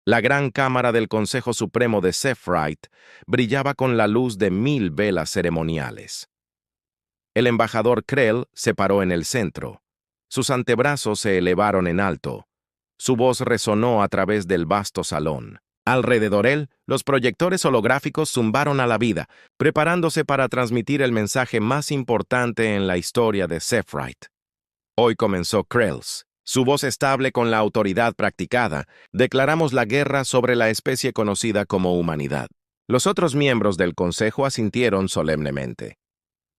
La gran cámara del Consejo Supremo de Sephrite brillaba con la luz de 1000 velas ceremoniales. El embajador Krell se paró en el centro. Sus antebrazos se elevaron en alto. Su voz resonó a través del vasto salón. Alrededor él, los proyectores holográficos zumbaron a la vida, preparándose para transmitir el mensaje más importante en la historia de Sephrite. Hoy comenzó Krells. Su voz estable con la autoridad practicada, declaramos la guerra sobre la especie conocida como humanidad. Los otros miembros del Consejo asintieron solemnemente.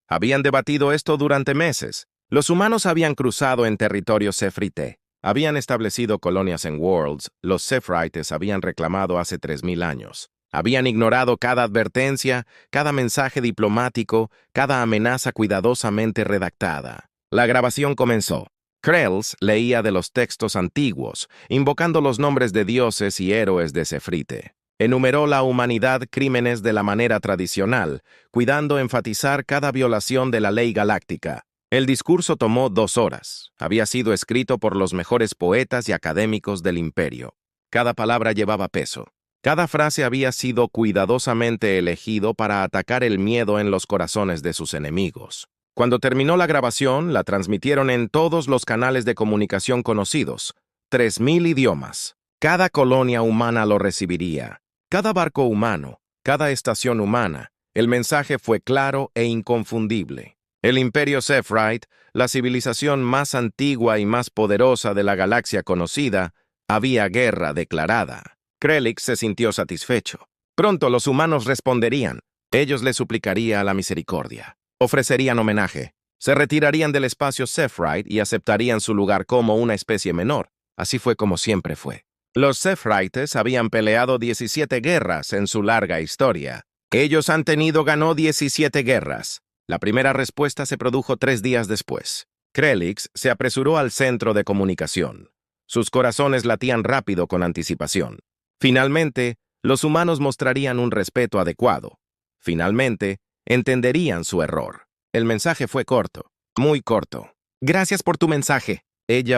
Habían debatido esto durante meses. Los humanos habían cruzado en territorio Sephrite. Habían establecido colonias en Worlds. Los Sephrites habían reclamado hace 3000 años. Habían ignorado cada advertencia, cada mensaje diplomático, cada amenaza cuidadosamente redactada. La grabación comenzó. Krells leía de los textos antiguos, invocando los nombres de dioses y héroes de Sephrite. Enumeró la humanidad crímenes de la manera tradicional, cuidando enfatizar cada violación de la ley galáctica. El discurso tomó 2 horas. Había sido escrito por los mejores poetas y académicos del imperio. Cada palabra llevaba peso. Cada frase había sido cuidadosamente elegido para atacar el miedo en los corazones de sus enemigos. Cuando terminó la grabación, la transmitieron en todos los canales de comunicación conocidos, 3000 idiomas. Cada colonia humana lo recibiría. Cada barco humano, cada estación humana, el mensaje fue claro e inconfundible. El Imperio Sephrite, la civilización más antigua y más poderosa de la galaxia conocida, había guerra declarada. Krellix se sintió satisfecho. Pronto los humanos responderían. Ellos le suplicarían a la misericordia. Ofrecerían homenaje. Se retirarían del espacio Sephrite y aceptarían su lugar como una especie menor. Así fue como siempre fue. Los Sephrites habían peleado 17 guerras en su larga historia. Ellos han ganó 17 guerras. La primera respuesta se produjo 3 días después. Krellix se apresuró al centro de comunicación. Sus corazones latían rápido con anticipación. Finalmente, los humanos mostrarían un respeto adecuado. Finalmente, entenderían su error. El mensaje fue corto, muy corto. Gracias por tu mensaje.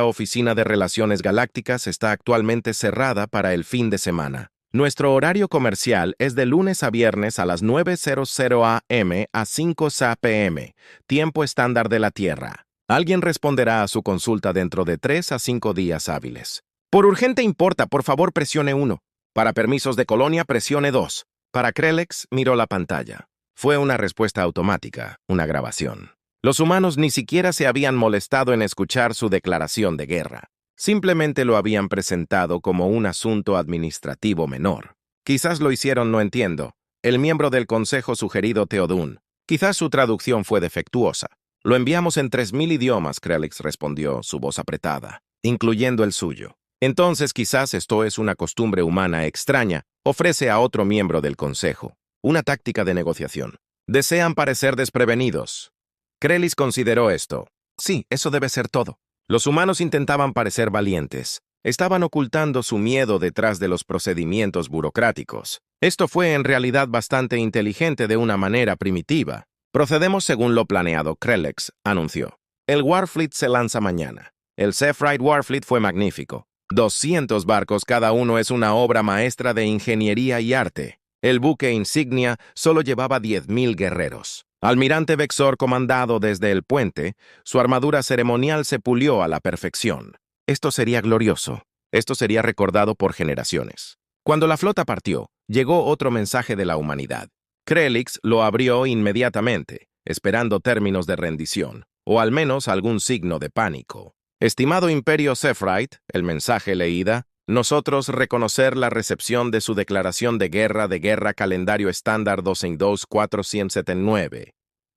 Oficina de Relaciones Galácticas está actualmente cerrada para el fin de semana. Nuestro horario comercial es de lunes a viernes a las 9:00 a.m. a 5:00 p.m., tiempo estándar de la Tierra. Alguien responderá a su consulta dentro de 3 a 5 días hábiles. Por urgente importa, por favor presione 1. Para permisos de colonia, presione 2. Para Krellix, miró la pantalla. Fue una respuesta automática, una grabación. Los humanos ni siquiera se habían molestado en escuchar su declaración de guerra. Simplemente lo habían presentado como un asunto administrativo menor. Quizás lo hicieron, no entiendo. El miembro del consejo sugerido Teodun. Quizás su traducción fue defectuosa. Lo enviamos en 3000 idiomas, Krellix respondió, su voz apretada, incluyendo el suyo. Entonces quizás esto es una costumbre humana extraña, ofrece a otro miembro del consejo. Una táctica de negociación. Desean parecer desprevenidos. Krellix consideró esto. Sí, eso debe ser todo. Los humanos intentaban parecer valientes. Estaban ocultando su miedo detrás de los procedimientos burocráticos. Esto fue en realidad bastante inteligente de una manera primitiva. Procedemos según lo planeado, Krellix anunció. El Warfleet se lanza mañana. El Sephrite Warfleet fue magnífico. 200 barcos cada uno es una obra maestra de ingeniería y arte. El buque insignia solo llevaba 10.000 guerreros. Almirante Vexor comandado desde el puente, su armadura ceremonial se pulió a la perfección. Esto sería glorioso. Esto sería recordado por generaciones. Cuando la flota partió, llegó otro mensaje de la humanidad. Krellix lo abrió inmediatamente, esperando términos de rendición, o al menos algún signo de pánico. Estimado Imperio Sephrite, el mensaje leída, nosotros reconocer la recepción de su declaración de guerra calendario estándar 22479.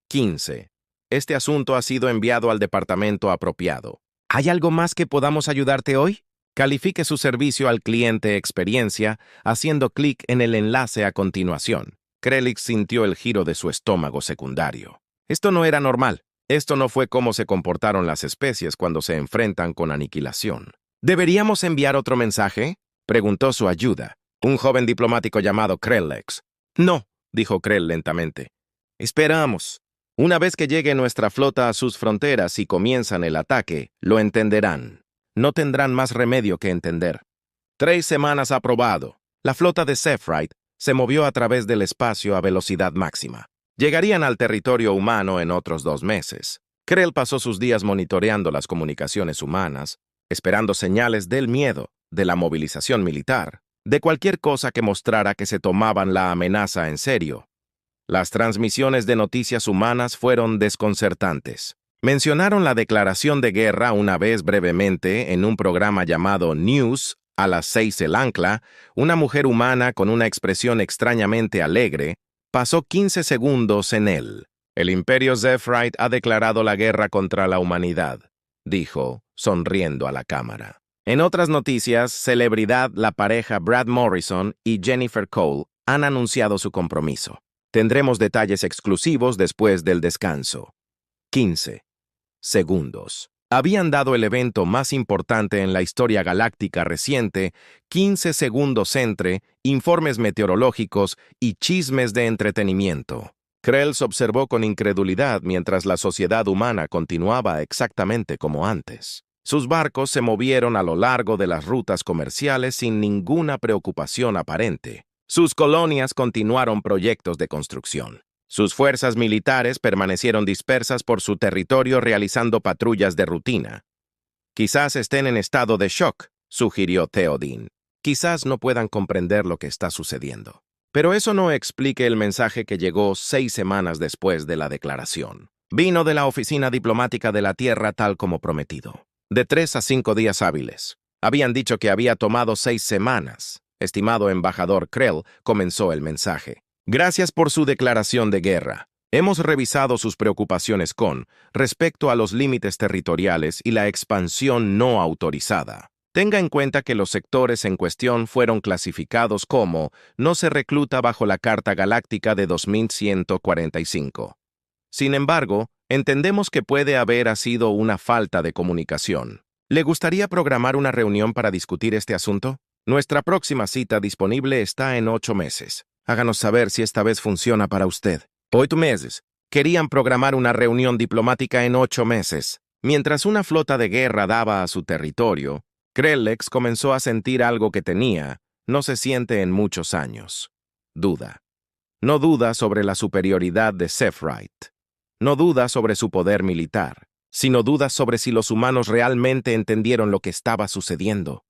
15. Este asunto ha sido enviado al departamento apropiado. ¿Hay algo más que podamos ayudarte hoy? Califique su servicio al cliente experiencia haciendo clic en el enlace a continuación. Krellix sintió el giro de su estómago secundario. Esto no era normal. Esto no fue cómo se comportaron las especies cuando se enfrentan con aniquilación. ¿Deberíamos enviar otro mensaje?, preguntó su ayuda, un joven diplomático llamado Krellix. No, dijo Krell lentamente. Esperamos. Una vez que llegue nuestra flota a sus fronteras y comienzan el ataque, lo entenderán. No tendrán más remedio que entender. 3 semanas aprobado. La flota de Sephrite se movió a través del espacio a velocidad máxima. Llegarían al territorio humano en otros 2 meses. Krell pasó sus días monitoreando las comunicaciones humanas, esperando señales del miedo, de la movilización militar, de cualquier cosa que mostrara que se tomaban la amenaza en serio. Las transmisiones de noticias humanas fueron desconcertantes. Mencionaron la declaración de guerra una vez brevemente en un programa llamado News, a las 6 el ancla, una mujer humana con una expresión extrañamente alegre, pasó 15 segundos en él. El Imperio Sephrite ha declarado la guerra contra la humanidad, dijo, sonriendo a la cámara. En otras noticias, celebridad, la pareja Brad Morrison y Jennifer Cole han anunciado su compromiso. Tendremos detalles exclusivos después del descanso. 15 segundos. Habían dado el evento más importante en la historia galáctica reciente, 15 segundos entre informes meteorológicos y chismes de entretenimiento. Krell se observó con incredulidad mientras la sociedad humana continuaba exactamente como antes. Sus barcos se movieron a lo largo de las rutas comerciales sin ninguna preocupación aparente. Sus colonias continuaron proyectos de construcción. Sus fuerzas militares permanecieron dispersas por su territorio realizando patrullas de rutina. Quizás estén en estado de shock, sugirió Theoden. Quizás no puedan comprender lo que está sucediendo. Pero eso no explique el mensaje que llegó 6 semanas después de la declaración. Vino de la Oficina Diplomática de la Tierra tal como prometido. De 3 a 5 días hábiles. Habían dicho que había tomado 6 semanas. Estimado embajador Krell, comenzó el mensaje. Gracias por su declaración de guerra. Hemos revisado sus preocupaciones con respecto a los límites territoriales y la expansión no autorizada. Tenga en cuenta que los sectores en cuestión fueron clasificados como no se recluta bajo la Carta Galáctica de 2145. Sin embargo, entendemos que puede haber sido una falta de comunicación. ¿Le gustaría programar una reunión para discutir este asunto? Nuestra próxima cita disponible está en 8 meses. Háganos saber si esta vez funciona para usted. 8 meses. Querían programar una reunión diplomática en 8 meses. Mientras una flota de guerra daba a su territorio, Krellex comenzó a sentir algo que no se siente en muchos años. Duda. No duda sobre la superioridad de Sephrite. No duda sobre su poder militar, sino duda sobre si los humanos realmente entendieron lo que estaba sucediendo.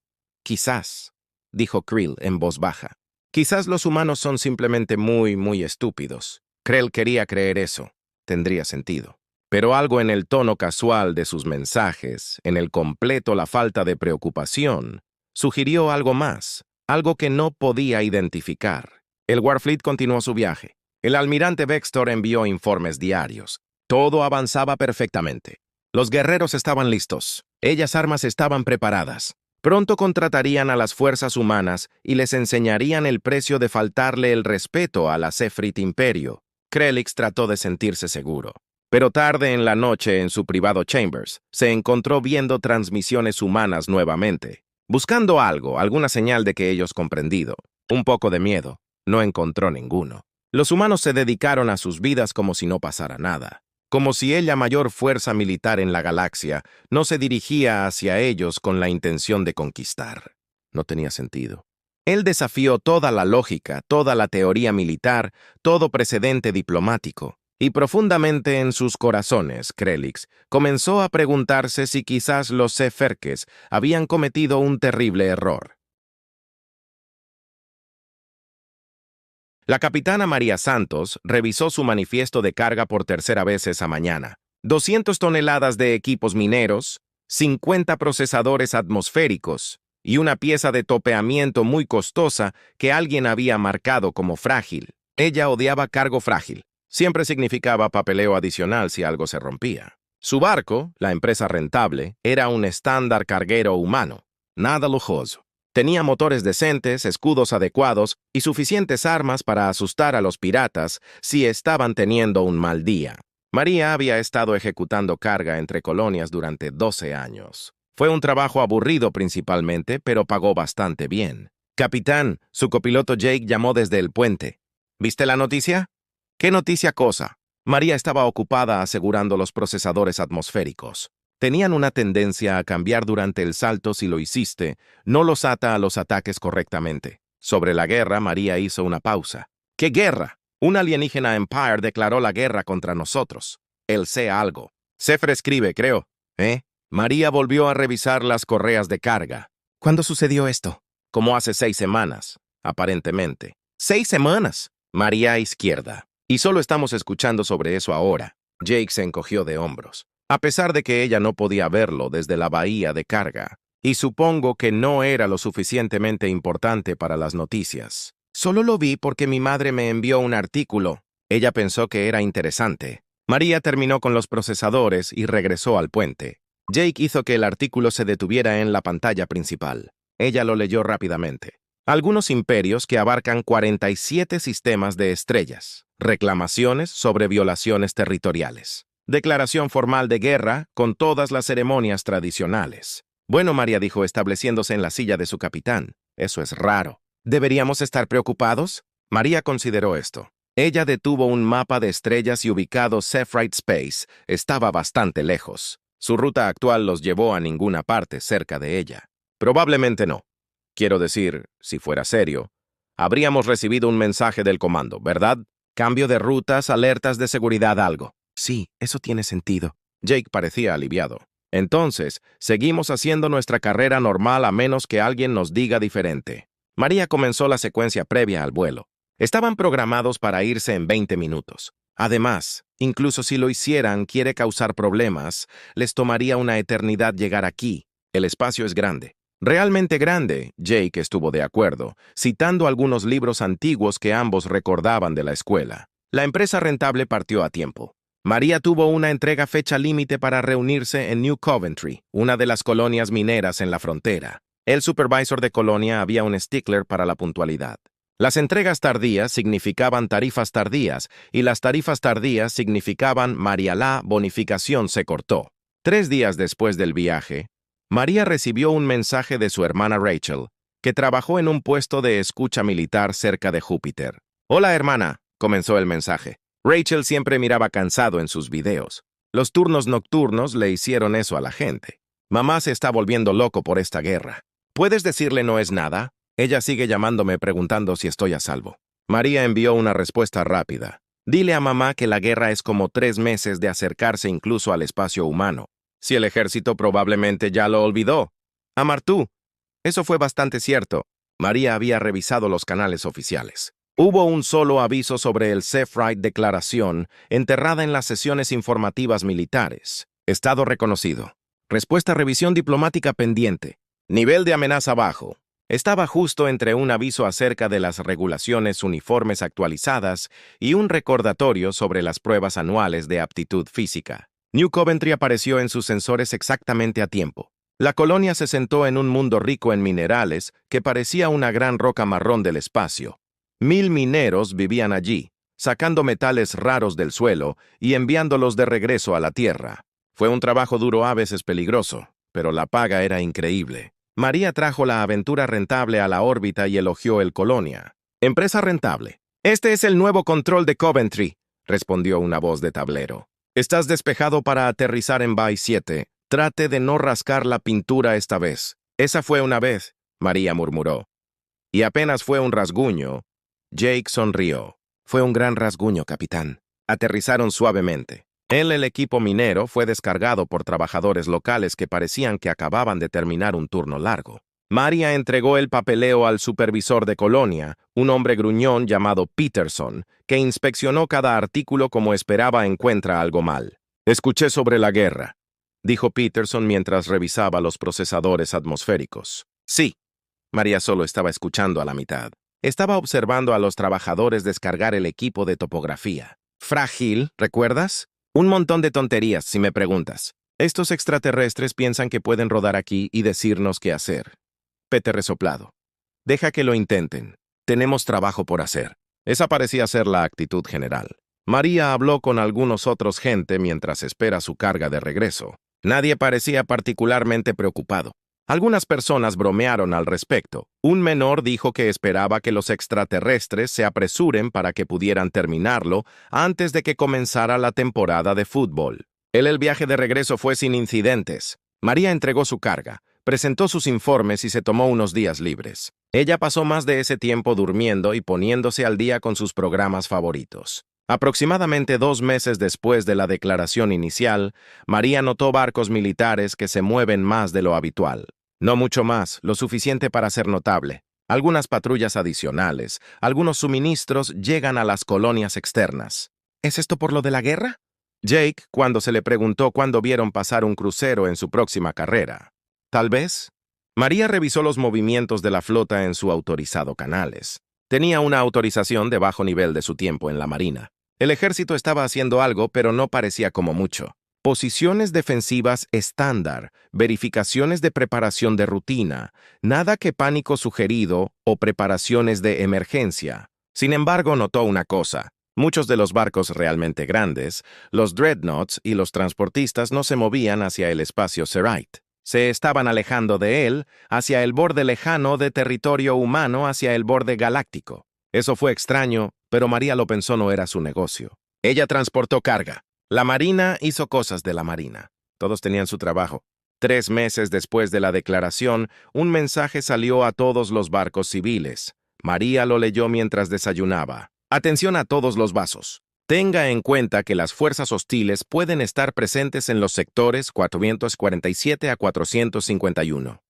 Quizás, dijo Krell en voz baja. Quizás los humanos son simplemente muy estúpidos. Krell quería creer eso. Tendría sentido. Pero algo en el tono casual de sus mensajes, en el completo la falta de preocupación, sugirió algo más, algo que no podía identificar. El Warfleet continuó su viaje. El almirante Vextor envió informes diarios. Todo avanzaba perfectamente. Los guerreros estaban listos. Ellas armas estaban preparadas. Pronto contratarían a las fuerzas humanas y les enseñarían el precio de faltarle el respeto a la Sephrite Imperio. Krellix trató de sentirse seguro. Pero tarde en la noche en su privado Chambers, se encontró viendo transmisiones humanas nuevamente. Buscando algo, alguna señal de que ellos comprendido. Un poco de miedo. No encontró ninguno. Los humanos se dedicaron a sus vidas como si no pasara nada. Como si la mayor fuerza militar en la galaxia no se dirigía hacia ellos con la intención de conquistar. No tenía sentido. Él desafió toda la lógica, toda la teoría militar, todo precedente diplomático. Y profundamente en sus corazones, Krellix comenzó a preguntarse si quizás los Sepherkes habían cometido un terrible error. La capitana María Santos revisó su manifiesto de carga por tercera vez esa mañana. 200 toneladas de equipos mineros, 50 procesadores atmosféricos y una pieza de topeamiento muy costosa que alguien había marcado como frágil. Ella odiaba cargo frágil. Siempre significaba papeleo adicional si algo se rompía. Su barco, la empresa rentable, era un estándar carguero humano. Nada lujoso. Tenía motores decentes, escudos adecuados y suficientes armas para asustar a los piratas si estaban teniendo un mal día. María había estado ejecutando carga entre colonias durante 12 años. Fue un trabajo aburrido principalmente, pero pagó bastante bien. Capitán, su copiloto Jake llamó desde el puente. ¿Viste la noticia? ¿Qué noticia cosa? María estaba ocupada asegurando los procesadores atmosféricos. Tenían una tendencia a cambiar durante el salto si lo hiciste, no los ata a los ataques correctamente. Sobre la guerra, María hizo una pausa. ¿Qué guerra? Un alienígena Empire declaró la guerra contra nosotros. Él sé algo. Zephyr escribe, creo. María volvió a revisar las correas de carga. ¿Cuándo sucedió esto? Como hace 6 semanas, aparentemente. ¿6 semanas? María izquierda. Y solo estamos escuchando sobre eso ahora. Jake se encogió de hombros. A pesar de que ella no podía verlo desde la bahía de carga, y supongo que no era lo suficientemente importante para las noticias. Solo lo vi porque mi madre me envió un artículo. Ella pensó que era interesante. María terminó con los procesadores y regresó al puente. Jake hizo que el artículo se detuviera en la pantalla principal. Ella lo leyó rápidamente. Algunos imperios que abarcan 47 sistemas de estrellas. Reclamaciones sobre violaciones territoriales. Declaración formal de guerra con todas las ceremonias tradicionales. Bueno, María dijo estableciéndose en la silla de su capitán. Eso es raro. ¿Deberíamos estar preocupados? María consideró esto. Ella detuvo un mapa de estrellas y ubicado Zephyrite Space. Estaba bastante lejos. Su ruta actual los llevó a ninguna parte cerca de ella. Probablemente no. Quiero decir, si fuera serio, habríamos recibido un mensaje del comando, ¿verdad? Cambio de rutas, alertas de seguridad, algo. Sí, eso tiene sentido. Jake parecía aliviado. Entonces, seguimos haciendo nuestra carrera normal a menos que alguien nos diga diferente. María comenzó la secuencia previa al vuelo. Estaban programados para irse en 20 minutos. Además, incluso si lo hicieran, quiere causar problemas, les tomaría una eternidad llegar aquí. El espacio es grande. Realmente grande, Jake estuvo de acuerdo, citando algunos libros antiguos que ambos recordaban de la escuela. La empresa rentable partió a tiempo. María tuvo una entrega fecha límite para reunirse en New Coventry, una de las colonias mineras en la frontera. El supervisor de colonia había un stickler para la puntualidad. Las entregas tardías significaban tarifas tardías y las tarifas tardías significaban la bonificación se cortó. 3 días después del viaje, María recibió un mensaje de su hermana Rachel, que trabajó en un puesto de escucha militar cerca de Júpiter. «Hola, hermana», comenzó el mensaje. Rachel siempre miraba cansado en sus videos. Los turnos nocturnos le hicieron eso a la gente. «Mamá se está volviendo loco por esta guerra. ¿Puedes decirle no es nada?» Ella sigue llamándome preguntando si estoy a salvo. María envió una respuesta rápida. «Dile a mamá que la guerra es como 3 meses de acercarse incluso al espacio humano. Si el ejército probablemente ya lo olvidó. Amartú». Eso fue bastante cierto. María había revisado los canales oficiales. Hubo un solo aviso sobre el Zephyrite Declaración, enterrada en las sesiones informativas militares. Estado reconocido. Respuesta revisión diplomática pendiente. Nivel de amenaza bajo. Estaba justo entre un aviso acerca de las regulaciones uniformes actualizadas y un recordatorio sobre las pruebas anuales de aptitud física. New Coventry apareció en sus sensores exactamente a tiempo. La colonia se sentó en un mundo rico en minerales que parecía una gran roca marrón del espacio. 1000 mineros vivían allí, sacando metales raros del suelo y enviándolos de regreso a la tierra. Fue un trabajo duro, a veces peligroso, pero la paga era increíble. María trajo la aventura rentable a la órbita y elogió el Colonia. «Empresa rentable. Este es el nuevo control de Coventry», respondió una voz de tablero. «Estás despejado para aterrizar en Bay 7. Trate de no rascar la pintura esta vez». «Esa fue una vez», María murmuró. «Y apenas fue un rasguño». Jake sonrió. «Fue un gran rasguño, capitán». Aterrizaron suavemente. El equipo minero fue descargado por trabajadores locales que parecían que acababan de terminar un turno largo. María entregó el papeleo al supervisor de colonia, un hombre gruñón llamado Peterson, que inspeccionó cada artículo como esperaba encuentra algo mal. «Escuché sobre la guerra», dijo Peterson mientras revisaba los procesadores atmosféricos. «Sí». María solo estaba escuchando a la mitad. Estaba observando a los trabajadores descargar el equipo de topografía. «Frágil, ¿recuerdas? Un montón de tonterías, si me preguntas. Estos extraterrestres piensan que pueden rodar aquí y decirnos qué hacer». Pete resoplado. «Deja que lo intenten. Tenemos trabajo por hacer». Esa parecía ser la actitud general. María habló con algunos otros gente mientras espera su carga de regreso. Nadie parecía particularmente preocupado. Algunas personas bromearon al respecto. Un menor dijo que esperaba que los extraterrestres se apresuren para que pudieran terminarlo antes de que comenzara la temporada de fútbol. El viaje de regreso fue sin incidentes. María entregó su carga, presentó sus informes y se tomó unos días libres. Ella pasó más de ese tiempo durmiendo y poniéndose al día con sus programas favoritos. Aproximadamente 2 meses después de la declaración inicial, María notó barcos militares que se mueven más de lo habitual. No mucho más, lo suficiente para ser notable. Algunas patrullas adicionales, algunos suministros llegan a las colonias externas. ¿Es esto por lo de la guerra? Jake, cuando se le preguntó cuándo vieron pasar un crucero en su próxima carrera. ¿Tal vez? María revisó los movimientos de la flota en su autorizado canales. Tenía una autorización de bajo nivel de su tiempo en la Marina. El ejército estaba haciendo algo, pero no parecía como mucho. Posiciones defensivas estándar, verificaciones de preparación de rutina, nada que pánico sugerido o preparaciones de emergencia. Sin embargo, notó una cosa. Muchos de los barcos realmente grandes, los dreadnoughts y los transportistas no se movían hacia el espacio Serite. Se estaban alejando de él, hacia el borde lejano de territorio humano, hacia el borde galáctico. Eso fue extraño, pero María lo pensó no era su negocio. Ella transportó carga. La Marina hizo cosas de la Marina. Todos tenían su trabajo. 3 meses después de la declaración, un mensaje salió a todos los barcos civiles. María lo leyó mientras desayunaba. Atención a todos los vasos. Tenga en cuenta que las fuerzas hostiles pueden estar presentes en los sectores 447 a 451.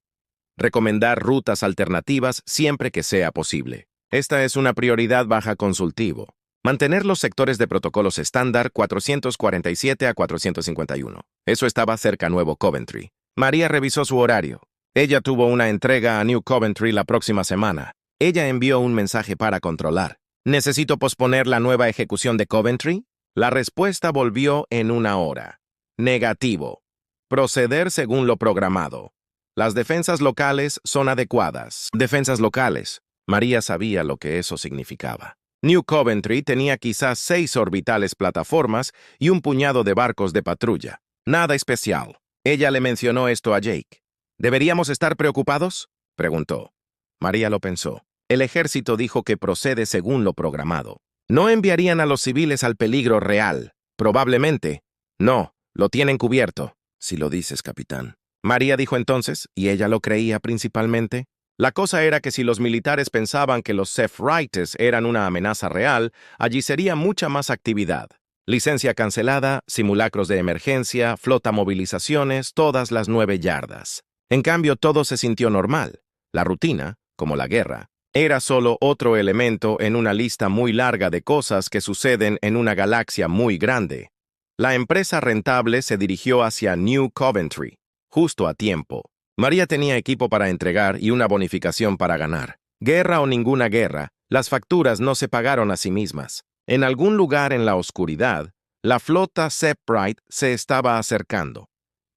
Recomendar rutas alternativas siempre que sea posible. Esta es una prioridad baja consultivo. Mantener los sectores de protocolos estándar 447 a 451. Eso estaba cerca a Nuevo Coventry. María revisó su horario. Ella tuvo una entrega a New Coventry la próxima semana. Ella envió un mensaje para controlar. ¿Necesito posponer la nueva ejecución de Coventry? La respuesta volvió en 1 hora. Negativo. Proceder según lo programado. Las defensas locales son adecuadas. Defensas locales. María sabía lo que eso significaba. New Coventry tenía quizás 6 orbitales plataformas y un puñado de barcos de patrulla. Nada especial. Ella le mencionó esto a Jake. ¿Deberíamos estar preocupados?, preguntó. María lo pensó. El ejército dijo que procede según lo programado. No enviarían a los civiles al peligro real. Probablemente. No, lo tienen cubierto. Si lo dices, capitán. María dijo entonces, y ella lo creía principalmente. La cosa era que si los militares pensaban que los Sephraites eran una amenaza real, allí sería mucha más actividad. Licencia cancelada, simulacros de emergencia, flota movilizaciones, todas las 9 yardas. En cambio, todo se sintió normal. La rutina, como la guerra, era solo otro elemento en una lista muy larga de cosas que suceden en una galaxia muy grande. La empresa rentable se dirigió hacia New Coventry, justo a tiempo. María tenía equipo para entregar y una bonificación para ganar. Guerra o ninguna guerra, las facturas no se pagaron a sí mismas. En algún lugar en la oscuridad, la flota Seprite se estaba acercando.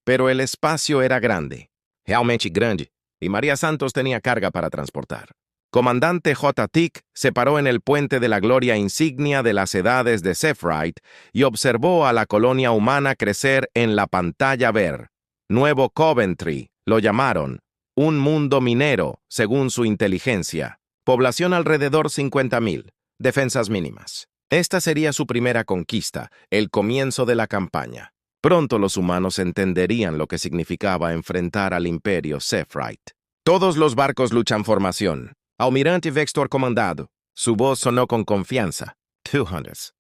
Pero el espacio era grande, realmente grande, y María Santos tenía carga para transportar. Comandante J. Tick se paró en el puente de la gloria insignia de las edades de Sephrite y observó a la colonia humana crecer en la pantalla ver. Nuevo Coventry, lo llamaron. Un mundo minero, según su inteligencia. Población alrededor 50,000. Defensas mínimas. Esta sería su primera conquista, el comienzo de la campaña. Pronto los humanos entenderían lo que significaba enfrentar al imperio Sephrite. Todos los barcos luchan formación. Almirante Vextor comandado. Su voz sonó con confianza. 200.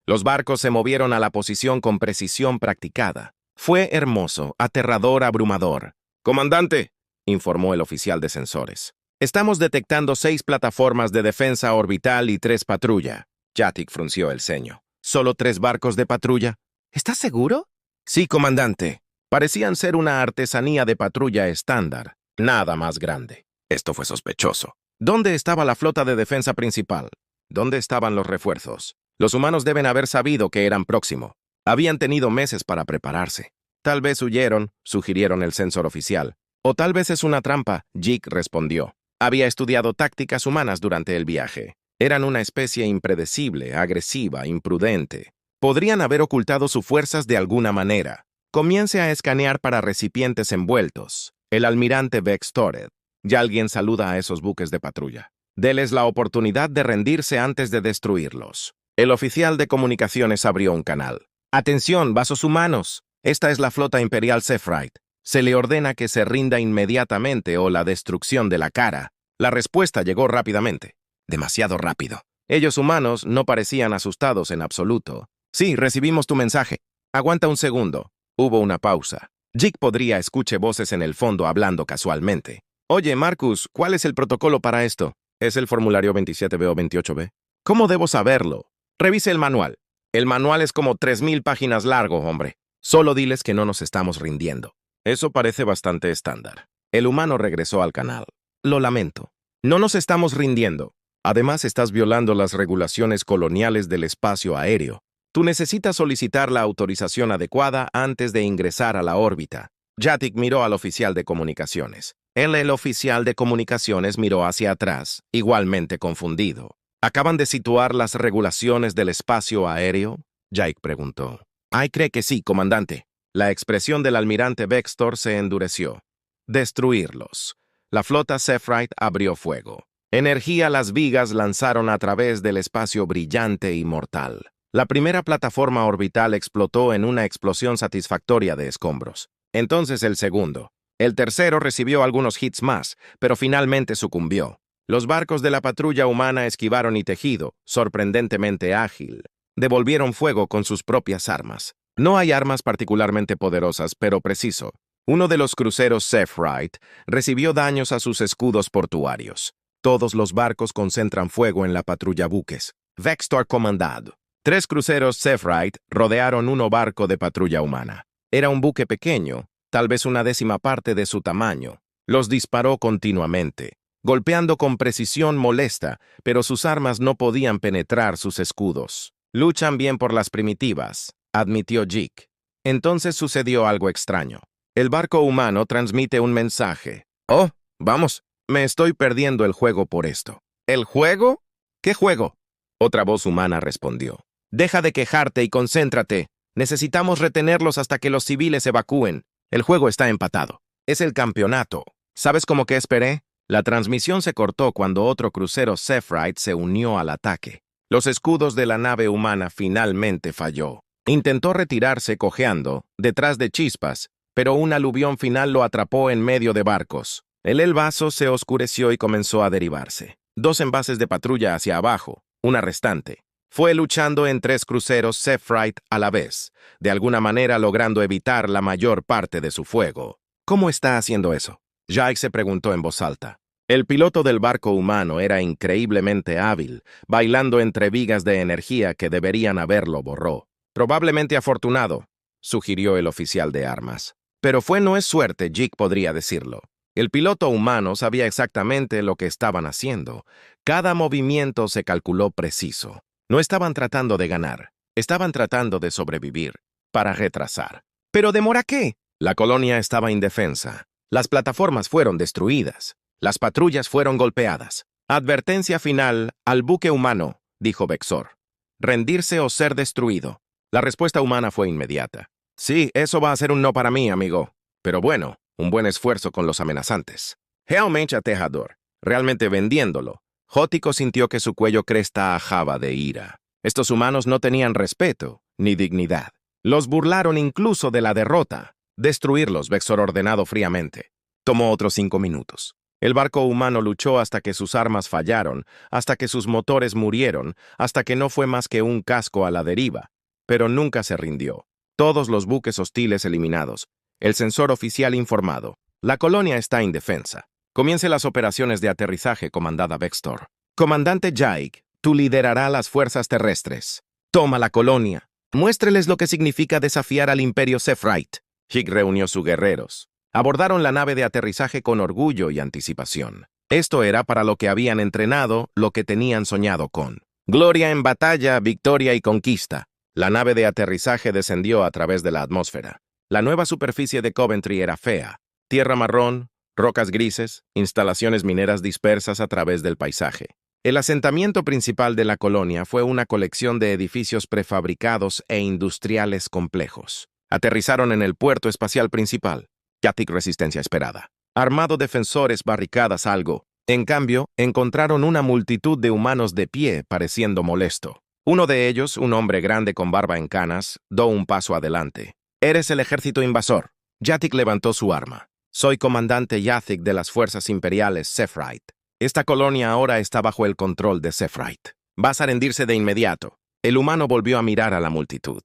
Los barcos se movieron a la posición con precisión practicada. Fue hermoso, aterrador, abrumador. «Comandante», informó el oficial de sensores. «Estamos detectando 6 plataformas de defensa orbital y 3 patrulla». Jatic frunció el ceño. «¿Solo 3 barcos de patrulla?» «¿Estás seguro?» «Sí, comandante. Parecían ser una artesanía de patrulla estándar. Nada más grande». Esto fue sospechoso. ¿Dónde estaba la flota de defensa principal? ¿Dónde estaban los refuerzos? Los humanos deben haber sabido que eran próximo. Habían tenido meses para prepararse. Tal vez huyeron, sugirieron el sensor oficial. O tal vez es una trampa, Jake respondió. Había estudiado tácticas humanas durante el viaje. Eran una especie impredecible, agresiva, imprudente. Podrían haber ocultado sus fuerzas de alguna manera. Comience a escanear para recipientes envueltos. El almirante Vextored. Ya alguien saluda a esos buques de patrulla. Deles la oportunidad de rendirse antes de destruirlos. El oficial de comunicaciones abrió un canal. «Atención, vasos humanos. Esta es la flota imperial Sephrite. Se le ordena que se rinda inmediatamente o la destrucción de la cara». La respuesta llegó rápidamente. Demasiado rápido. Ellos humanos no parecían asustados en absoluto. «Sí, recibimos tu mensaje. Aguanta un segundo». Hubo una pausa. Jake podría escuchar voces en el fondo hablando casualmente. «Oye, Marcus, ¿cuál es el protocolo para esto?» «Es el formulario 27B o 28B». «¿Cómo debo saberlo?» «Revise el manual. El manual es como 3000 páginas largo, hombre. Solo diles que no nos estamos rindiendo». Eso parece bastante estándar. El humano regresó al canal. «Lo lamento. No nos estamos rindiendo. Además, estás violando las regulaciones coloniales del espacio aéreo. Tú necesitas solicitar la autorización adecuada antes de ingresar a la órbita». Yatik miró al oficial de comunicaciones. El oficial de comunicaciones miró hacia atrás, igualmente confundido. ¿Acaban de situar las regulaciones del espacio aéreo?, Jake preguntó. «Ay, cree que sí, comandante». La expresión del almirante Vextor se endureció. «Destruirlos». La flota Sephrite abrió fuego. Energía las vigas lanzaron a través del espacio brillante y mortal. La primera plataforma orbital explotó en una explosión satisfactoria de escombros. Entonces el segundo. El tercero recibió algunos hits más, pero finalmente sucumbió. Los barcos de la patrulla humana esquivaron y tejido, sorprendentemente ágil, devolvieron fuego con sus propias armas. No hay armas particularmente poderosas, pero preciso. Uno de los cruceros Sephrite recibió daños a sus escudos portuarios. Todos los barcos concentran fuego en la patrulla buques. Vextor comandado. 3 cruceros Sephrite rodearon un barco de patrulla humana. Era un buque pequeño, tal vez una 10ª parte de su tamaño. Los disparó continuamente, golpeando con precisión molesta, pero sus armas no podían penetrar sus escudos. «Luchan bien por las primitivas», admitió Jake. Entonces sucedió algo extraño. El barco humano transmite un mensaje. «Oh, vamos, me estoy perdiendo el juego por esto». «¿El juego? ¿Qué juego?», otra voz humana respondió. «Deja de quejarte y concéntrate. Necesitamos retenerlos hasta que los civiles evacúen. El juego está empatado. Es el campeonato. ¿Sabes cómo que esperé?». La transmisión se cortó cuando otro crucero Sephrite se unió al ataque. Los escudos de la nave humana finalmente falló. Intentó retirarse cojeando, detrás de chispas, pero un aluvión final lo atrapó en medio de barcos. El vaso se oscureció y comenzó a derivarse. 2 envases de patrulla hacia abajo, una restante. Fue luchando en 3 cruceros Sephrite a la vez, de alguna manera logrando evitar la mayor parte de su fuego. «¿Cómo está haciendo eso?», Jake se preguntó en voz alta. El piloto del barco humano era increíblemente hábil, bailando entre vigas de energía que deberían haberlo borró. «Probablemente afortunado», sugirió el oficial de armas. «Pero no es suerte», Jake podría decirlo. El piloto humano sabía exactamente lo que estaban haciendo. Cada movimiento se calculó preciso. No estaban tratando de ganar, estaban tratando de sobrevivir, para retrasar. ¿Pero demora qué? La colonia estaba indefensa. Las plataformas fueron destruidas. Las patrullas fueron golpeadas. «Advertencia final al buque humano», dijo Vexor. «Rendirse o ser destruido». La respuesta humana fue inmediata. «Sí, eso va a ser un no para mí, amigo. Pero bueno, un buen esfuerzo con los amenazantes». Realmente aterrador. Realmente vendiéndolo. Jótico sintió que su cuello cresta ajaba de ira. Estos humanos no tenían respeto ni dignidad. Los burlaron incluso de la derrota. «Destruirlos», Vexor ordenado fríamente. Tomó otros 5 minutos. El barco humano luchó hasta que sus armas fallaron, hasta que sus motores murieron, hasta que no fue más que un casco a la deriva. Pero nunca se rindió. Todos los buques hostiles eliminados. El sensor oficial informado. La colonia está indefensa. Comience las operaciones de aterrizaje, comandada Vextor. Comandante Jake, tú liderarás las fuerzas terrestres. Toma la colonia. Muéstreles lo que significa desafiar al Imperio Sephrite. Jake reunió sus guerreros. Abordaron la nave de aterrizaje con orgullo y anticipación. Esto era para lo que habían entrenado, lo que tenían soñado con. Gloria en batalla, victoria y conquista. La nave de aterrizaje descendió a través de la atmósfera. La nueva superficie de Coventry era fea. Tierra marrón, rocas grises, instalaciones mineras dispersas a través del paisaje. El asentamiento principal de la colonia fue una colección de edificios prefabricados e industriales complejos. Aterrizaron en el puerto espacial principal. Yatik resistencia esperada. Armado defensores barricadas algo. En cambio, encontraron una multitud de humanos de pie pareciendo molesto. Uno de ellos, un hombre grande con barba en canas, dio un paso adelante. «Eres el ejército invasor». Yatik levantó su arma. «Soy comandante Yatik de las fuerzas imperiales Sephrite. Esta colonia ahora está bajo el control de Sephrite. Vas a rendirse de inmediato». El humano volvió a mirar a la multitud.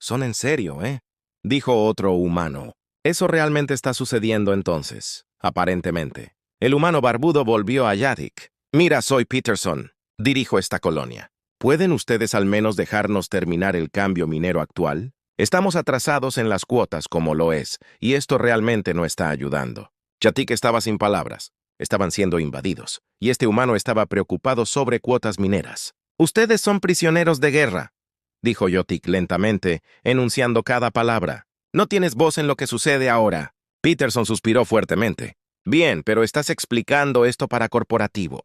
«Son en serio, ¿eh?», dijo otro humano. «Eso realmente está sucediendo entonces, aparentemente». El humano barbudo volvió a Yatik. «Mira, soy Peterson. Dirijo esta colonia. ¿Pueden ustedes al menos dejarnos terminar el cambio minero actual? Estamos atrasados en las cuotas como lo es, y esto realmente no está ayudando». Yatik estaba sin palabras. Estaban siendo invadidos, y este humano estaba preocupado sobre cuotas mineras. «Ustedes son prisioneros de guerra», dijo Yatik lentamente, enunciando cada palabra. «No tienes voz en lo que sucede ahora». Peterson suspiró fuertemente. «Bien, pero estás explicando esto para corporativo.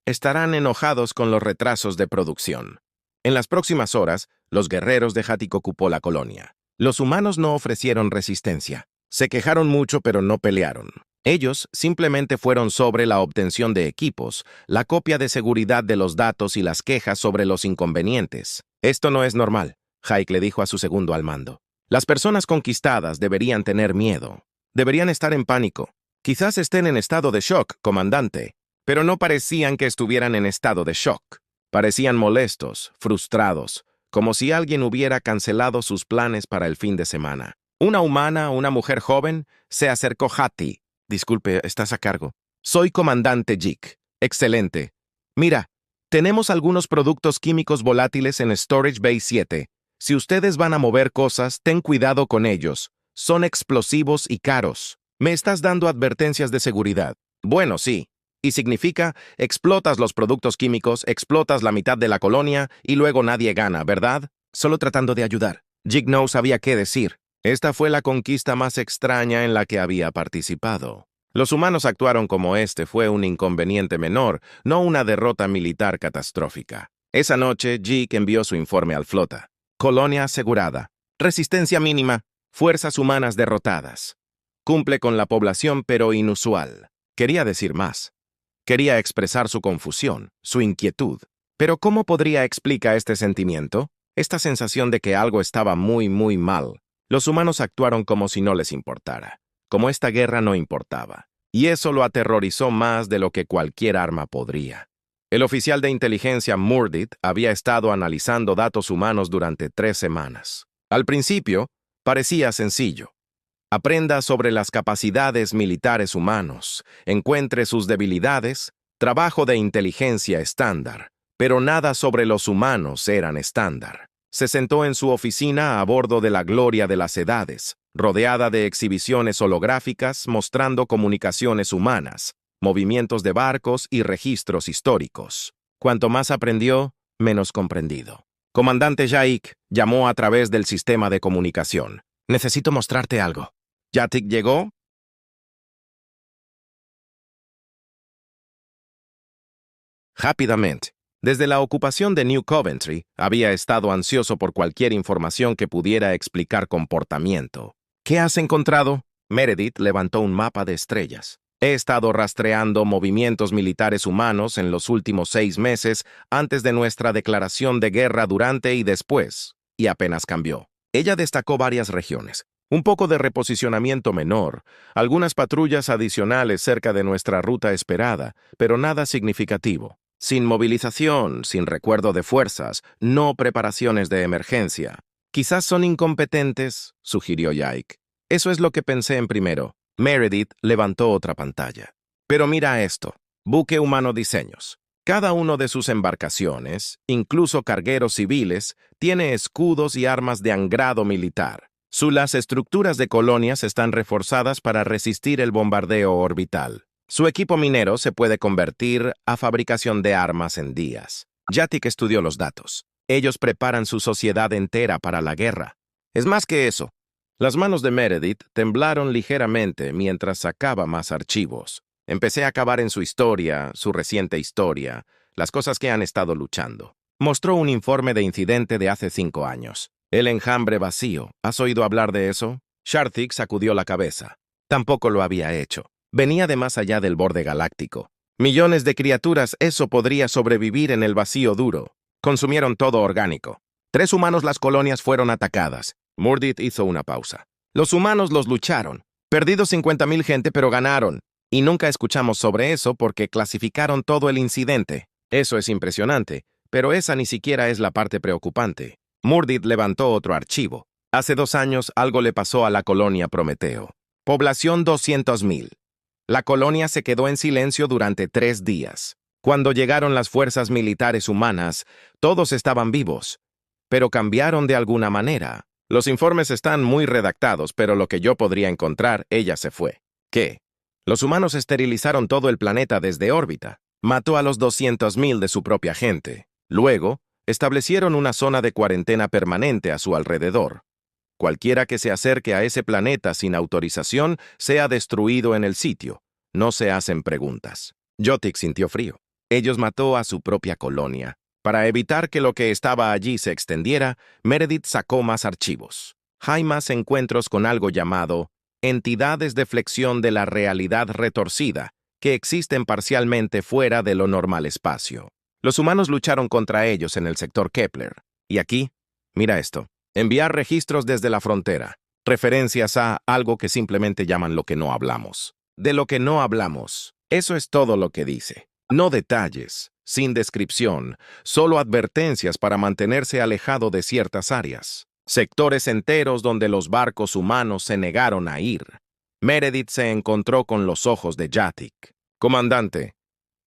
Estarán enojados con los retrasos de producción». En las próximas horas, los guerreros de Yatik ocupó la colonia. Los humanos no ofrecieron resistencia. Se quejaron mucho, pero no pelearon. Ellos simplemente fueron sobre la obtención de equipos, la copia de seguridad de los datos y las quejas sobre los inconvenientes. «Esto no es normal», Hayek le dijo a su segundo al mando. «Las personas conquistadas deberían tener miedo. Deberían estar en pánico. Quizás estén en estado de shock, comandante». Pero no parecían que estuvieran en estado de shock. Parecían molestos, frustrados, como si alguien hubiera cancelado sus planes para el fin de semana. Una humana, una mujer joven, se acercó a Hati. «Disculpe, ¿estás a cargo?» «Soy comandante Jik». «Excelente. Mira, tenemos algunos productos químicos volátiles en Storage Bay 7. Si ustedes van a mover cosas, ten cuidado con ellos. Son explosivos y caros. Me estás dando advertencias de seguridad». «Bueno, sí. Y significa, explotas los productos químicos, explotas la mitad de la colonia y luego nadie gana, ¿verdad?» Solo tratando de ayudar. Jik no sabía qué decir. Esta fue la conquista más extraña en la que había participado. Los humanos actuaron como este fue un inconveniente menor, no una derrota militar catastrófica. Esa noche, Jik envió su informe al flota. «Colonia asegurada. Resistencia mínima. Fuerzas humanas derrotadas. Cumple con la población, pero inusual». Quería decir más. Quería expresar su confusión, su inquietud. Pero ¿cómo podría explicar este sentimiento? Esta sensación de que algo estaba muy mal. Los humanos actuaron como si no les importara, como esta guerra no importaba. Y eso lo aterrorizó más de lo que cualquier arma podría. El oficial de inteligencia Murdit había estado analizando datos humanos durante 3 semanas. Al principio, parecía sencillo. Aprenda sobre las capacidades militares humanos, encuentre sus debilidades, trabajo de inteligencia estándar, pero nada sobre los humanos eran estándar. Se sentó en su oficina a bordo de la gloria de las edades, rodeada de exhibiciones holográficas mostrando comunicaciones humanas, movimientos de barcos y registros históricos. Cuanto más aprendió, menos comprendido. «Comandante Yaik», llamó a través del sistema de comunicación. «Necesito mostrarte algo». «¿Yatik llegó?» Rápidamente. Desde la ocupación de New Coventry, había estado ansioso por cualquier información que pudiera explicar comportamiento. «¿Qué has encontrado?» Meredith levantó un mapa de estrellas. «He estado rastreando movimientos militares humanos en los últimos 6 meses antes de nuestra declaración de guerra, durante y después, y apenas cambió». Ella destacó varias regiones. Un poco de reposicionamiento menor, algunas patrullas adicionales cerca de nuestra ruta esperada, pero nada significativo. Sin movilización, sin recuerdo de fuerzas, no preparaciones de emergencia. «Quizás son incompetentes», sugirió Yaik. «Eso es lo que pensé en primero». Meredith levantó otra pantalla. «Pero mira esto. Buque humano diseños. Cada uno de sus embarcaciones, incluso cargueros civiles, tiene escudos y armas de angrado militar. Las estructuras de colonias están reforzadas para resistir el bombardeo orbital. Su equipo minero se puede convertir a fabricación de armas en días». Yatik estudió los datos. «Ellos preparan su sociedad entera para la guerra. Es más que eso». Las manos de Meredith temblaron ligeramente mientras sacaba más archivos. Empecé a cavar en su historia, su reciente historia, las cosas que han estado luchando. Mostró un informe de incidente de hace 5 años. «El enjambre vacío. ¿Has oído hablar de eso?» Sharthik sacudió la cabeza. Tampoco lo había hecho. Venía de más allá del borde galáctico. «Millones de criaturas, eso podría sobrevivir en el vacío duro». Consumieron todo orgánico. 3 humanos las colonias fueron atacadas. Mordith hizo una pausa. Los humanos los lucharon. Perdido 50,000 gente, pero ganaron. Y nunca escuchamos sobre eso porque clasificaron todo el incidente. Eso es impresionante, pero esa ni siquiera es la parte preocupante. Mordith levantó otro archivo. Hace 2 años algo le pasó a la colonia Prometeo. Población 200,000. La colonia se quedó en silencio durante 3 días. Cuando llegaron las fuerzas militares humanas, todos estaban vivos, pero cambiaron de alguna manera. Los informes están muy redactados, pero lo que yo podría encontrar, ella se fue. ¿Qué? Los humanos esterilizaron todo el planeta desde órbita. Mató a los 200,000 de su propia gente. Luego, establecieron una zona de cuarentena permanente a su alrededor. Cualquiera que se acerque a ese planeta sin autorización sea destruido en el sitio. No se hacen preguntas. Yotik sintió frío. Ellos mató a su propia colonia. Para evitar que lo que estaba allí se extendiera, Meredith sacó más archivos. Hay más encuentros con algo llamado entidades de flexión de la realidad retorcida, que existen parcialmente fuera de lo normal espacio. Los humanos lucharon contra ellos en el sector Kepler. Y aquí, mira esto. Enviar registros desde la frontera. Referencias a algo que simplemente llaman lo que no hablamos. De lo que no hablamos. Eso es todo lo que dice. No detalles, sin descripción, solo advertencias para mantenerse alejado de ciertas áreas. Sectores enteros donde los barcos humanos se negaron a ir. Meredith se encontró con los ojos de Yatik. Comandante,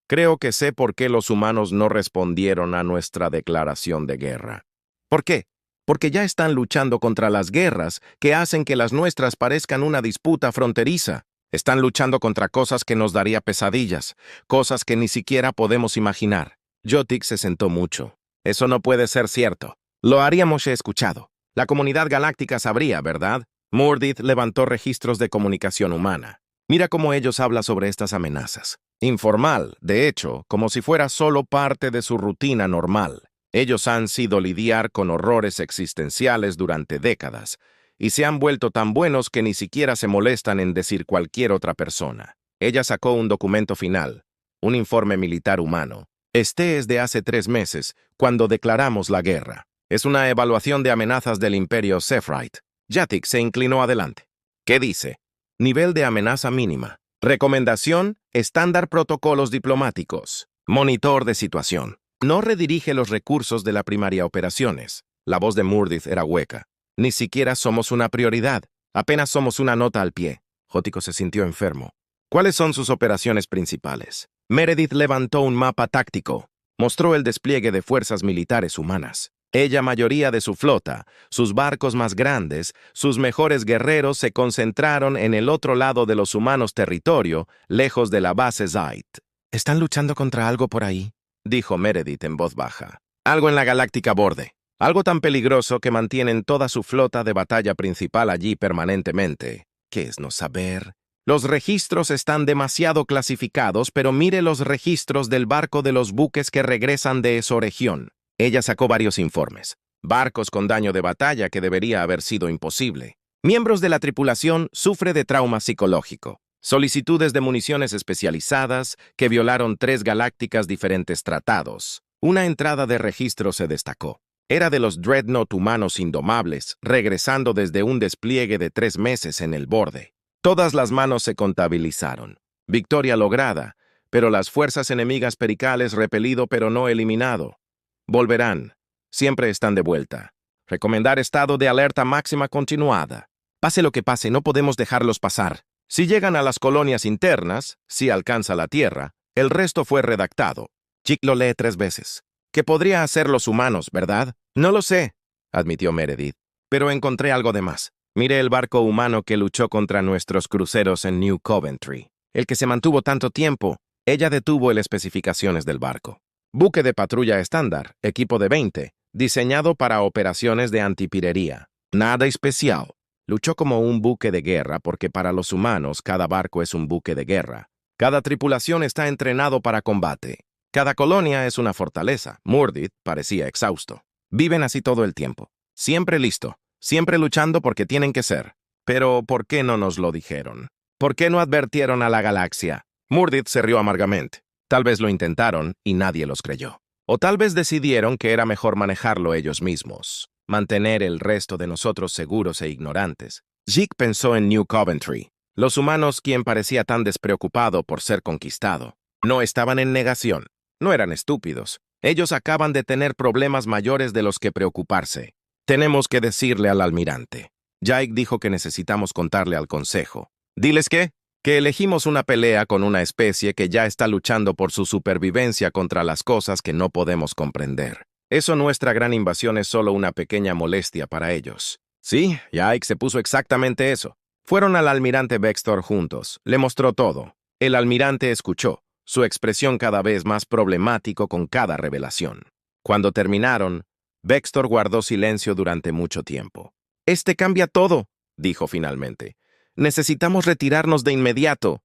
creo que sé por qué los humanos no respondieron a nuestra declaración de guerra. ¿Por qué? Porque ya están luchando contra las guerras que hacen que las nuestras parezcan una disputa fronteriza. Están luchando contra cosas que nos daría pesadillas, cosas que ni siquiera podemos imaginar. Yotik se sentó mucho. Eso no puede ser cierto. Lo haríamos escuchado. La comunidad galáctica sabría, ¿verdad? Mordith levantó registros de comunicación humana. Mira cómo ellos hablan sobre estas amenazas. Informal, de hecho, como si fuera solo parte de su rutina normal. Ellos han sido lidiar con horrores existenciales durante décadas, y se han vuelto tan buenos que ni siquiera se molestan en decir cualquier otra persona. Ella sacó un documento final, un informe militar humano. Este es de hace 3 meses, cuando declaramos la guerra. Es una evaluación de amenazas del Imperio Sephrite. Yatik se inclinó adelante. ¿Qué dice? Nivel de amenaza mínima. Recomendación, estándar protocolos diplomáticos. Monitor de situación. No redirige los recursos de la primaria operaciones. La voz de Mordith era hueca. Ni siquiera somos una prioridad. Apenas somos una nota al pie. Jótico se sintió enfermo. ¿Cuáles son sus operaciones principales? Meredith levantó un mapa táctico. Mostró el despliegue de fuerzas militares humanas. Ella mayoría de su flota, sus barcos más grandes, sus mejores guerreros se concentraron en el otro lado de los humanos territorio, lejos de la base Zeit. ¿Están luchando contra algo por ahí?, dijo Meredith en voz baja. Algo en la galáctica borde. Algo tan peligroso que mantienen toda su flota de batalla principal allí permanentemente. ¿Qué es no saber? Los registros están demasiado clasificados, pero mire los registros del barco de los buques que regresan de esa región. Ella sacó varios informes. Barcos con daño de batalla que debería haber sido imposible. Miembros de la tripulación sufre de trauma psicológico. Solicitudes de municiones especializadas que violaron 3 galácticas diferentes tratados. Una entrada de registro se destacó. Era de los Dreadnought humanos indomables, regresando desde un despliegue de 3 meses en el borde. Todas las manos se contabilizaron. Victoria lograda, pero las fuerzas enemigas pericales repelido pero no eliminado. Volverán. Siempre están de vuelta. Recomendar estado de alerta máxima continuada. Pase lo que pase, no podemos dejarlos pasar. Si llegan a las colonias internas, si alcanza la Tierra, el resto fue redactado. Chick lo lee 3 veces. ¿Qué podría hacer los humanos, verdad? No lo sé, admitió Meredith. Pero encontré algo de más. Miré el barco humano que luchó contra nuestros cruceros en New Coventry. El que se mantuvo tanto tiempo. Ella detuvo las especificaciones del barco. Buque de patrulla estándar, equipo de 20, diseñado para operaciones de antipirería. Nada especial. Luchó como un buque de guerra porque para los humanos cada barco es un buque de guerra. Cada tripulación está entrenado para combate. Cada colonia es una fortaleza. Mordith parecía exhausto. Viven así todo el tiempo. Siempre listo. Siempre luchando porque tienen que ser. Pero, ¿por qué no nos lo dijeron? ¿Por qué no advirtieron a la galaxia? Mordith se rió amargamente. Tal vez lo intentaron y nadie los creyó. O tal vez decidieron que era mejor manejarlo ellos mismos, mantener el resto de nosotros seguros e ignorantes. Zeke pensó en New Coventry. Los humanos, quien parecía tan despreocupado por ser conquistado, no estaban en negación. No eran estúpidos. Ellos acaban de tener problemas mayores de los que preocuparse. Tenemos que decirle al almirante. Jake dijo que necesitamos contarle al consejo. ¿Diles qué? Que elegimos una pelea con una especie que ya está luchando por su supervivencia contra las cosas que no podemos comprender. Eso, nuestra gran invasión, es solo una pequeña molestia para ellos. Sí, Jake se puso exactamente eso. Fueron al almirante Vextor juntos. Le mostró todo. El almirante escuchó, su expresión cada vez más problemático con cada revelación. Cuando terminaron, Vextor guardó silencio durante mucho tiempo. «Este cambia todo», dijo finalmente. «Necesitamos retirarnos de inmediato».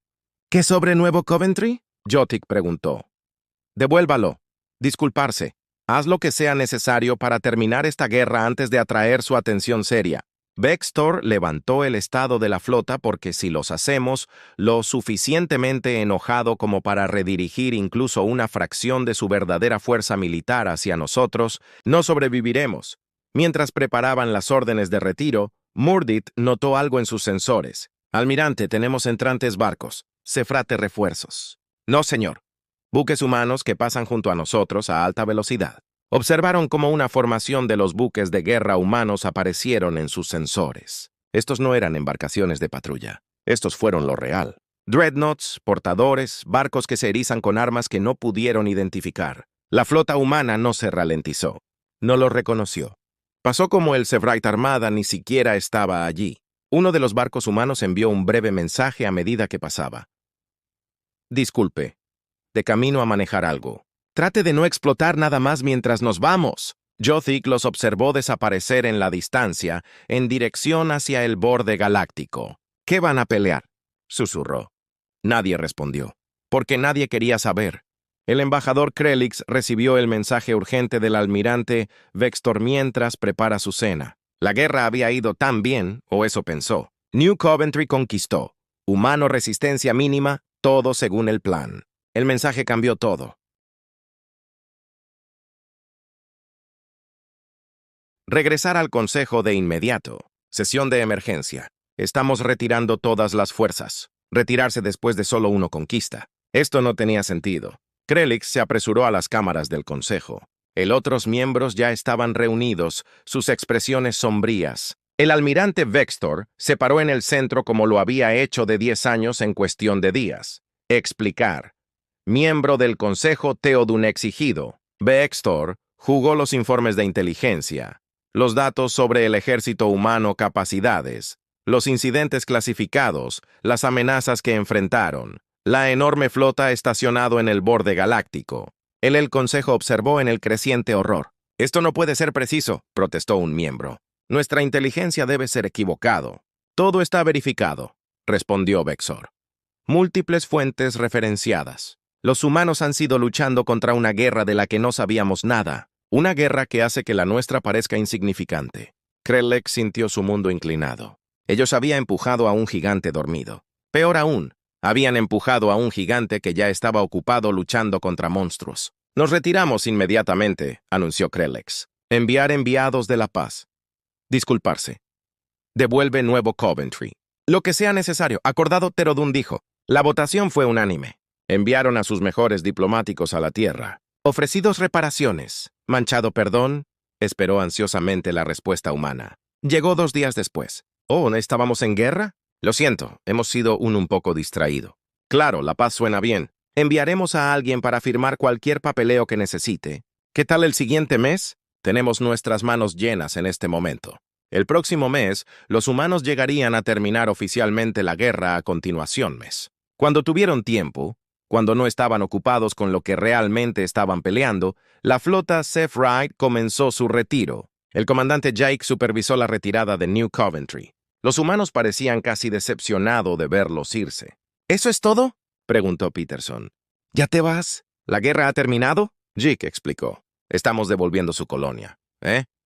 «¿Qué sobre Nuevo Coventry?», Jotik preguntó. «Devuélvalo. Disculparse. Haz lo que sea necesario para terminar esta guerra antes de atraer su atención seria». Vextor levantó el estado de la flota porque si los hacemos lo suficientemente enojado como para redirigir incluso una fracción de su verdadera fuerza militar hacia nosotros, no sobreviviremos. Mientras preparaban las órdenes de retiro, Murdit notó algo en sus sensores. «Almirante, tenemos entrantes barcos. Cefrate refuerzos». «No, señor. Buques humanos que pasan junto a nosotros a alta velocidad». Observaron cómo una formación de los buques de guerra humanos aparecieron en sus sensores. Estos no eran embarcaciones de patrulla. Estos fueron lo real. Dreadnoughts, portadores, barcos que se erizan con armas que no pudieron identificar. La flota humana no se ralentizó. No lo reconoció. Pasó como el Sevrite Armada ni siquiera estaba allí. Uno de los barcos humanos envió un breve mensaje a medida que pasaba. «Disculpe. De camino a manejar algo. Trate de no explotar nada más mientras nos vamos». Jotik los observó desaparecer en la distancia, en dirección hacia el borde galáctico. «¿Qué van a pelear?», susurró. Nadie respondió, porque nadie quería saber. El embajador Krelix recibió el mensaje urgente del almirante Vextor mientras prepara su cena. La guerra había ido tan bien, o eso pensó. New Coventry conquistó. Humano, resistencia mínima, todo según el plan. El mensaje cambió todo. Regresar al consejo de inmediato. Sesión de emergencia. Estamos retirando todas las fuerzas. Retirarse después de solo una conquista. Esto no tenía sentido. Krelix se apresuró a las cámaras del consejo. Otros miembros ya estaban reunidos, sus expresiones sombrías. El almirante Vextor se paró en el centro como lo había hecho de 10 años en cuestión de días. Explicar. Miembro del consejo Teodun exigido. Vextor jugó los informes de inteligencia, los datos sobre el ejército humano, capacidades, los incidentes clasificados, las amenazas que enfrentaron, la enorme flota estacionado en el borde galáctico. El consejo observó en el creciente horror. «Esto no puede ser preciso», protestó un miembro. «Nuestra inteligencia debe ser equivocado». «Todo está verificado», respondió Vextor. «Múltiples fuentes referenciadas. Los humanos han sido luchando contra una guerra de la que no sabíamos nada. Una guerra que hace que la nuestra parezca insignificante». Krelix sintió su mundo inclinado. Ellos habían empujado a un gigante dormido. Peor aún, habían empujado a un gigante que ya estaba ocupado luchando contra monstruos. «Nos retiramos inmediatamente», anunció Krelix. «Enviar enviados de la paz. Disculparse. Devuelve Nuevo Coventry. Lo que sea necesario», acordado, Terodun dijo. La votación fue unánime. Enviaron a sus mejores diplomáticos a la Tierra. «Ofrecidos reparaciones. Manchado perdón», esperó ansiosamente la respuesta humana. Llegó 2 días después. «Oh, ¿estábamos en guerra? Lo siento, hemos sido un poco distraído». «Claro, la paz suena bien. Enviaremos a alguien para firmar cualquier papeleo que necesite. ¿Qué tal el siguiente mes? Tenemos nuestras manos llenas en este momento. El próximo mes, los humanos llegarían a terminar oficialmente la guerra a continuación mes. Cuando tuvieron tiempo, cuando no estaban ocupados con lo que realmente estaban peleando, la flota Sevrite comenzó su retiro. El comandante Jake supervisó la retirada de New Coventry. Los humanos parecían casi decepcionados de verlos irse. «¿Eso es todo?», preguntó Peterson. «¿Ya te vas? ¿La guerra ha terminado?», Jake explicó. «Estamos devolviendo su colonia».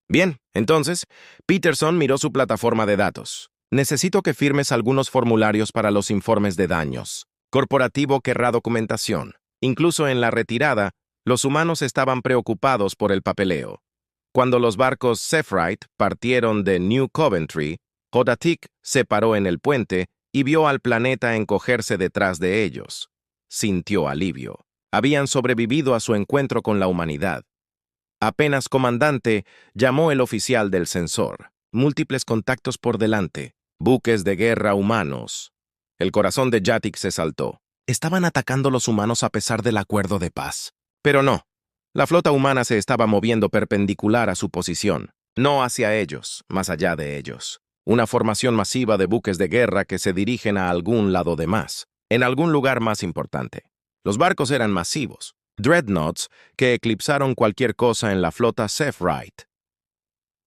Bien, entonces, Peterson miró su plataforma de datos. «Necesito que firmes algunos formularios para los informes de daños. Corporativo querrá documentación. Incluso en la retirada, Los humanos estaban preocupados por el papeleo. Cuando los barcos Zephyrite partieron de New Coventry, Hodatik se paró en el puente y vio al planeta encogerse detrás de ellos. Sintió alivio. Habían sobrevivido a su encuentro con la humanidad. Apenas comandante, llamó el oficial del sensor. Múltiples contactos por delante. Buques de guerra humanos. El corazón de Jatik se saltó. ¿Estaban atacando los humanos a pesar del acuerdo de paz? Pero no. La flota humana se estaba moviendo perpendicular a su posición. No hacia ellos, más allá de ellos. Una formación masiva de buques de guerra que se dirigen a algún lado de más, en algún lugar más importante. Los barcos eran masivos. Dreadnoughts que eclipsaron cualquier cosa en la flota Zephyrite.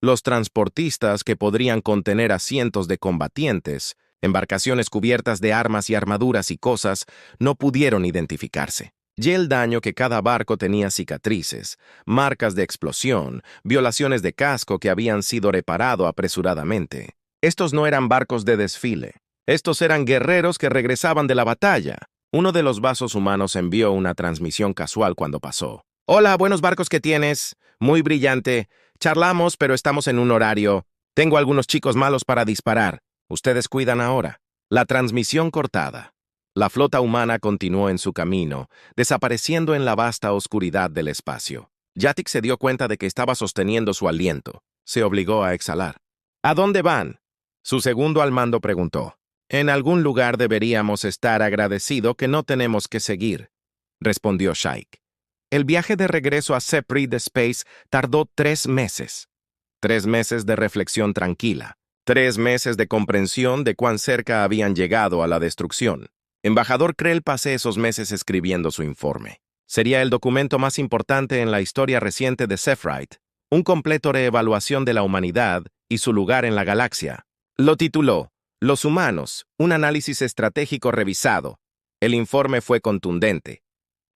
Los transportistas que podrían contener a cientos de combatientes, embarcaciones cubiertas de armas y armaduras y cosas, no pudieron identificarse. Y el daño que cada barco tenía cicatrices, marcas de explosión, violaciones de casco que habían sido reparados apresuradamente. Estos no eran barcos de desfile. Estos eran guerreros que regresaban de la batalla. Uno de los vasos humanos envió una transmisión casual cuando pasó. «Hola, buenos barcos que tienes. Muy brillante. Charlamos, pero estamos en un horario. Tengo algunos chicos malos para disparar. Ustedes cuidan ahora». La transmisión cortada. La flota humana continuó en su camino, desapareciendo en la vasta oscuridad del espacio. Jatik se dio cuenta de que estaba sosteniendo su aliento. Se obligó a exhalar. «¿A dónde van?», su segundo al mando preguntó. «En algún lugar deberíamos estar agradecido que no tenemos que seguir», respondió Shaik. El viaje de regreso a Zephyrite Space tardó 3 meses. 3 meses de reflexión tranquila. 3 meses de comprensión de cuán cerca habían llegado a la destrucción. Embajador Krell pasé esos meses escribiendo su informe. Sería el documento más importante en la historia reciente de Zephyrite, un completo reevaluación de la humanidad y su lugar en la galaxia. Lo tituló «Los humanos, un análisis estratégico revisado». El informe fue contundente.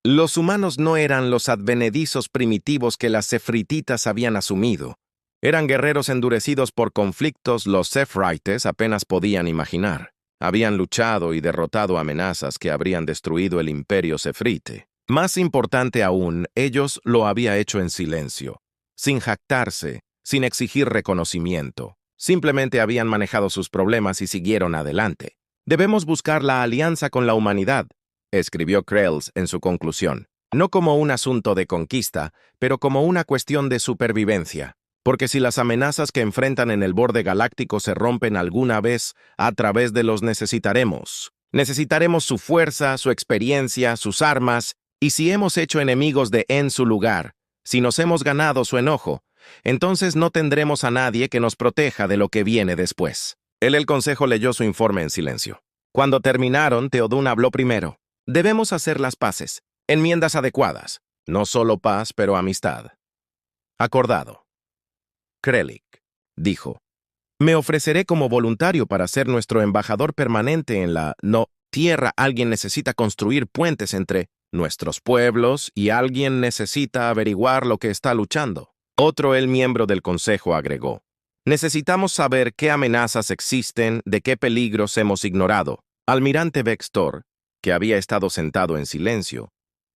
Los humanos no eran los advenedizos primitivos que las Zephyrititas habían asumido. Eran guerreros endurecidos por conflictos los Zephrites apenas podían imaginar. Habían luchado y derrotado amenazas que habrían destruido el imperio Zephrite. Más importante aún, ellos lo habían hecho en silencio, sin jactarse, sin exigir reconocimiento. Simplemente habían manejado sus problemas y siguieron adelante. «Debemos buscar la alianza con la humanidad», escribió Krells en su conclusión. «No como un asunto de conquista, pero como una cuestión de supervivencia. Porque si las amenazas que enfrentan en el borde galáctico se rompen alguna vez, a través de los necesitaremos. Necesitaremos su fuerza, su experiencia, sus armas, y si hemos hecho enemigos de en su lugar, si nos hemos ganado su enojo, entonces no tendremos a nadie que nos proteja de lo que viene después». El consejo leyó su informe en silencio. Cuando terminaron, Teodun habló primero. «Debemos hacer las paces, enmiendas adecuadas. No solo paz, pero amistad». «Acordado». Krellik dijo: «Me ofreceré como voluntario para ser nuestro embajador permanente en la Tierra. Alguien necesita construir puentes entre nuestros pueblos y alguien necesita averiguar lo que está luchando». Otro miembro del consejo agregó: «Necesitamos saber qué amenazas existen, de qué peligros hemos ignorado». Almirante Vextor, que había estado sentado en silencio,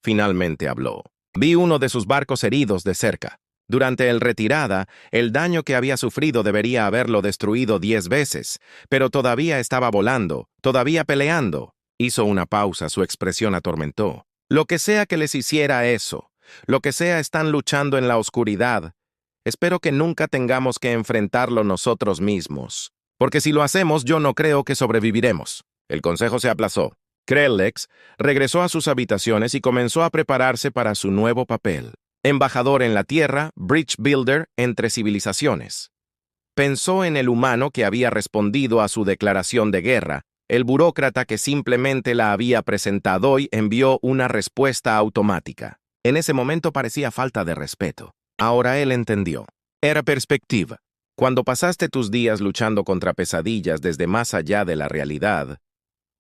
finalmente habló. «Vi uno de sus barcos heridos de cerca. Durante el retirada, el daño que había sufrido debería haberlo destruido 10 veces, pero todavía estaba volando, todavía peleando». Hizo una pausa, su expresión atormentó. «Lo que sea que les hiciera eso, lo que sea están luchando en la oscuridad. Espero que nunca tengamos que enfrentarlo nosotros mismos, porque si lo hacemos yo no creo que sobreviviremos». El consejo se aplazó. Krellex regresó a sus habitaciones y comenzó a prepararse para su nuevo papel. Embajador en la Tierra, Bridge Builder entre civilizaciones. Pensó en el humano que había respondido a su declaración de guerra. El burócrata que simplemente la había presentado y envió una respuesta automática. En ese momento parecía falta de respeto. Ahora él entendió. Era perspectiva. Cuando pasaste tus días luchando contra pesadillas desde más allá de la realidad,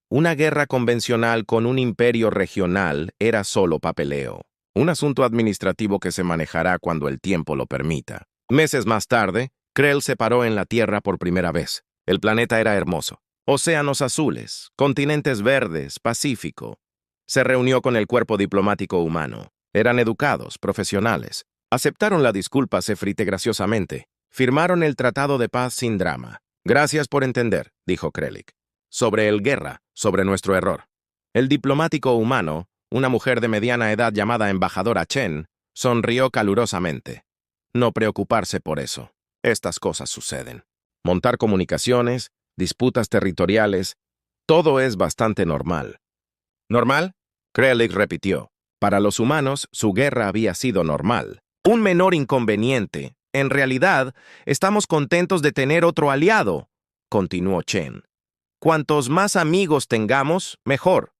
una guerra convencional con un imperio regional era solo papeleo. Un asunto administrativo que se manejará cuando el tiempo lo permita. Meses más tarde, Krell se paró en la Tierra por primera vez. El planeta era hermoso. Océanos azules, continentes verdes, Pacífico. Se reunió con el cuerpo diplomático humano. Eran educados, profesionales. Aceptaron la disculpa Sefrite graciosamente. Firmaron el tratado de paz sin drama. Gracias por entender, dijo Krelik. Sobre el guerra, sobre nuestro error. El diplomático humano, una mujer de mediana edad llamada embajadora Chen, sonrió calurosamente. No preocuparse por eso. Estas cosas suceden. Montar comunicaciones, disputas territoriales, todo es bastante normal. ¿Normal? Krelik repitió. Para los humanos, su guerra había sido normal. Un menor inconveniente. En realidad, estamos contentos de tener otro aliado, continuó Chen. Cuantos más amigos tengamos, mejor.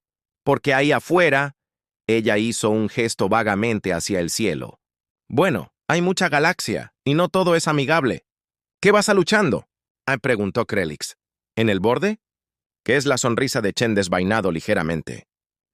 Porque ahí afuera, ella hizo un gesto vagamente hacia el cielo. Bueno, hay mucha galaxia, y no todo es amigable. ¿Qué vas a luchando? Preguntó Krelix. ¿En el borde? ¿Qué es la sonrisa de Chen desvainado ligeramente?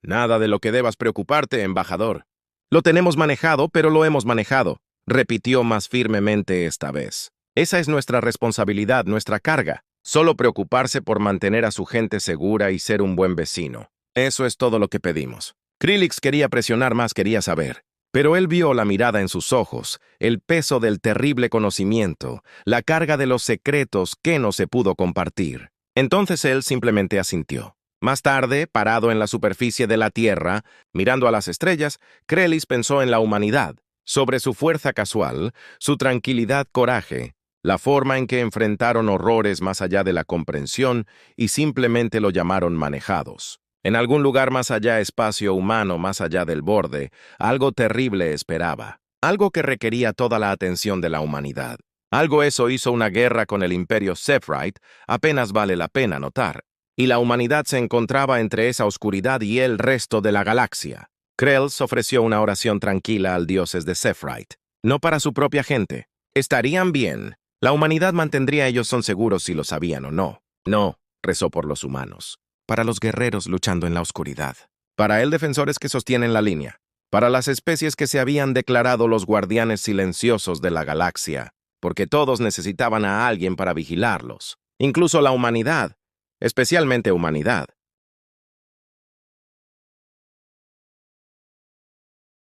Nada de lo que debas preocuparte, embajador. Lo tenemos manejado, pero lo hemos manejado, repitió más firmemente esta vez. Esa es nuestra responsabilidad, nuestra carga. Solo preocuparse por mantener a su gente segura y ser un buen vecino. Eso es todo lo que pedimos. Krillix quería presionar más, quería saber. Pero él vio la mirada en sus ojos, el peso del terrible conocimiento, la carga de los secretos que no se pudo compartir. Entonces él simplemente asintió. Más tarde, parado en la superficie de la Tierra, mirando a las estrellas, Krellis pensó en la humanidad, sobre su fuerza casual, su tranquilidad, coraje, la forma en que enfrentaron horrores más allá de la comprensión y simplemente lo llamaron manejados. En algún lugar más allá, espacio humano, más allá del borde, algo terrible esperaba, algo que requería toda la atención de la humanidad. Algo eso hizo una guerra con el imperio Sephrite, apenas vale la pena notar. Y la humanidad se encontraba entre esa oscuridad y el resto de la galaxia. Krells ofreció una oración tranquila al dioses de Sephrite, no para su propia gente. Estarían bien. La humanidad mantendría ellos son seguros si lo sabían o no. No, rezó por los humanos. Para los guerreros luchando en la oscuridad. Para el defensores que sostienen la línea. Para las especies que se habían declarado los guardianes silenciosos de la galaxia. Porque todos necesitaban a alguien para vigilarlos. Incluso la humanidad. Especialmente humanidad.